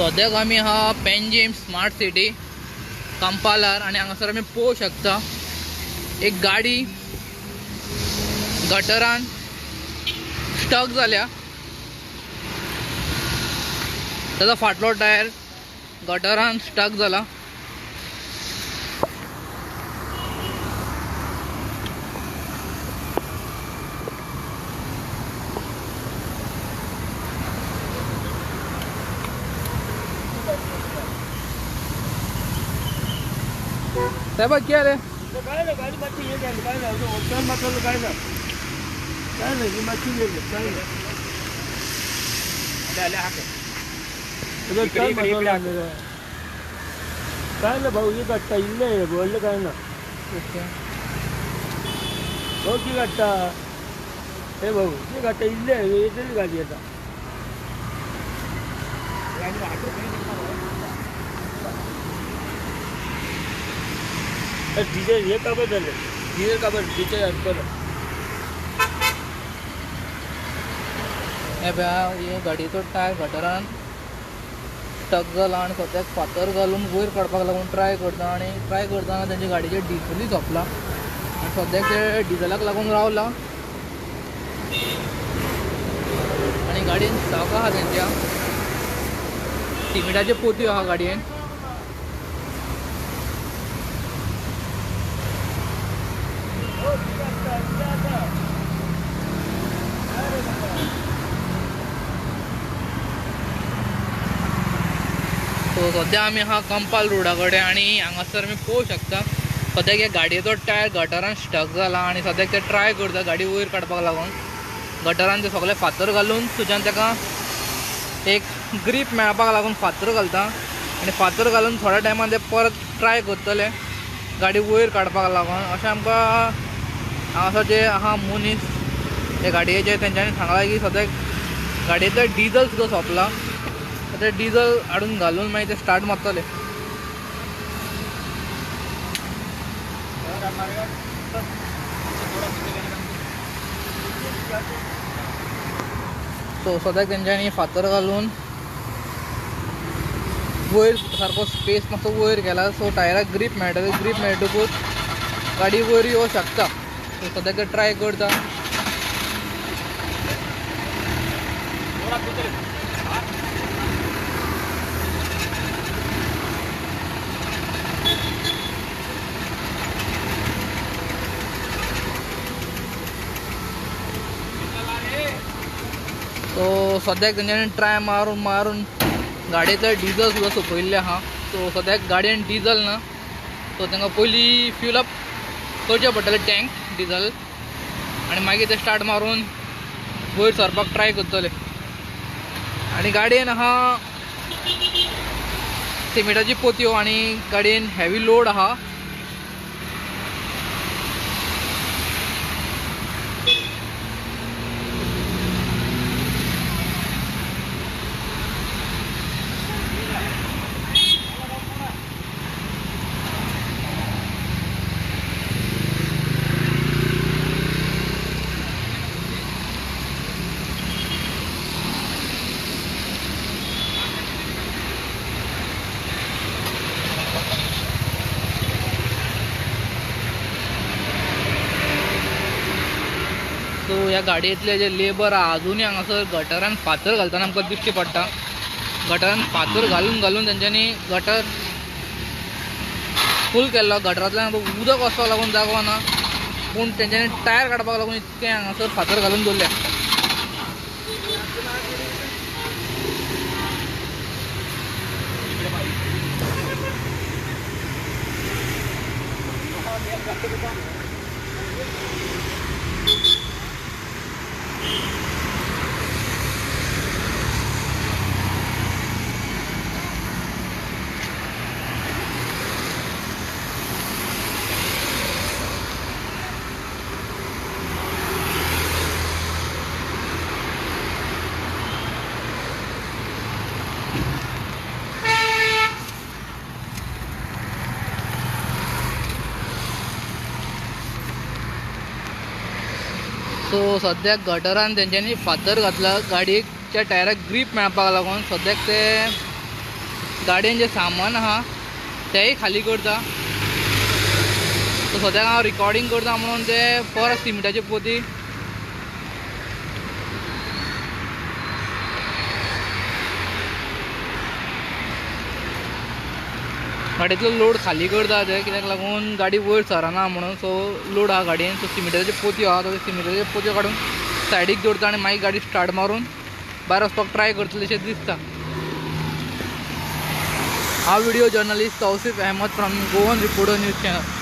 सद्याक आमी आहा पेनजीम स्मार्ट सिटी कंपालार आणि हांगासर आमी पळोवंक शकता एक गाडी गटरान स्टक जाल्या। त्याचा फाटलो टायर गटरान स्टक जाला। साहेब क्या रे काय ना गाडी मच्छी ये काय ना ओपन मतलब काय ना ही मच्छी ये काय ना आले हाके तो काय मसाला आले काय ना भाऊ ये कट्टा इल्ले बोलले काय ना भाऊ की कट्टा हे भाऊ ये कट्टा इल्ले येते गाडी आता डीजल ये का बदल डीजल का बदल डीजल पर ये गाडीचो टायर गटरान स्टक जाला आणि सद्याक फातर घालून वयर काडपाक लागून ट्राय करतना तेंच्या गाडीचे डिझलूय सोंपला आणि सद्याक ते डिझलाक लागून रावला आणि गाडयेन स्टॉक आहा तेंच्या सिमेंटाचे पोतयो आहा गाडयेन। सो सद्या आमी आहा कंपाल रोडा कडेन आणि हांगासर आमी पळोवंक शकता सद्याक एक गाडयेचो टायर गटरान स्टक जाला आणि सद्याक ते ट्राय करता गाडी वयर काडपाक लागून गटरान ते सगळे फातर घालून तुज्यान तेका एक ग्रीप मेळपाक लागून फातर घालता आणि फातर घालून थोड्या टायमान ते परत ट्राय करतले गाडी वयर काडपाक लागून। अशें आमकां हांगासर जे आहा मनीस हे गाडयेचे तेंच्यांनी सांगला की सद्याक गाडयेचो डिझल सुद्दां सोंपला ते डिझल हाडून घालून मागीर ते स्टार्ट मारतले। सो सद्याक तेंच्यांनी फातर घालून वयर सारको स्पेस मातसो वयर गेला सो टायराक ग्रीप मेळटा ग्रीप मेळटकूच गाडी वयर येवंक शकता। सो सद्याक ते ट्राय करता। सो सद्याक तेंच्यांनी ट्राय मारून गाडयेचो डिझल सुद्दां सोंपयल्लें आहा। सो सद्याक गाडयेन डिझल ना सो तांकां पयलीं फ्यूल अप करचें पडटलें टँक डिझल आणि मागीर ते स्टार्ट मारून वयर सरपाक ट्राय करतले। आणि गाडयेन आहा सिमेंटाची पोतयो आणि गाडयेन हेवी लोड आहा। सो ह्या गाडयेंतले जे लेबर आहा अजुनूय हांगासर गटरान फातर घालतना आमकां दिश्टी पडटा। गटरान फातर घालून तेंच्यांनी गटर फूल केल्लो गटरांतल्यान उदक वचपाक लागून जागो ना पूण तेंच्यांनी टायर काडपाक लागून इतकें हांगासर फातर घालून दवरल्या। सो सद्याक गटरान तेंच्यांनी फातर घातला गाडयेच्या टायराक ग्रीप मेळपाक लागून सद्याक ते गाडयेन जे सामान आहा तेय खाली करता. सो सद्याक हांव रिकॉर्डिंग करता म्हणून ते परत सिमेंटाची पोती गाडयेतलो लोड खाली करता ते कित्याक लागून गाडी वयर सरना म्हणून. सो लोड आहा गाडयेन. सो सिमेंटाची पोतयो आहा त्यो सिमेंटाच्यो पोतयो काडून सायडीक दवरता आनी मागीर गाडी स्टार्ट मारून भायर वचपाक ट्राय करतले अशें दिसता. हा video journalist Tausif Ahmed from Goan reporter news channel.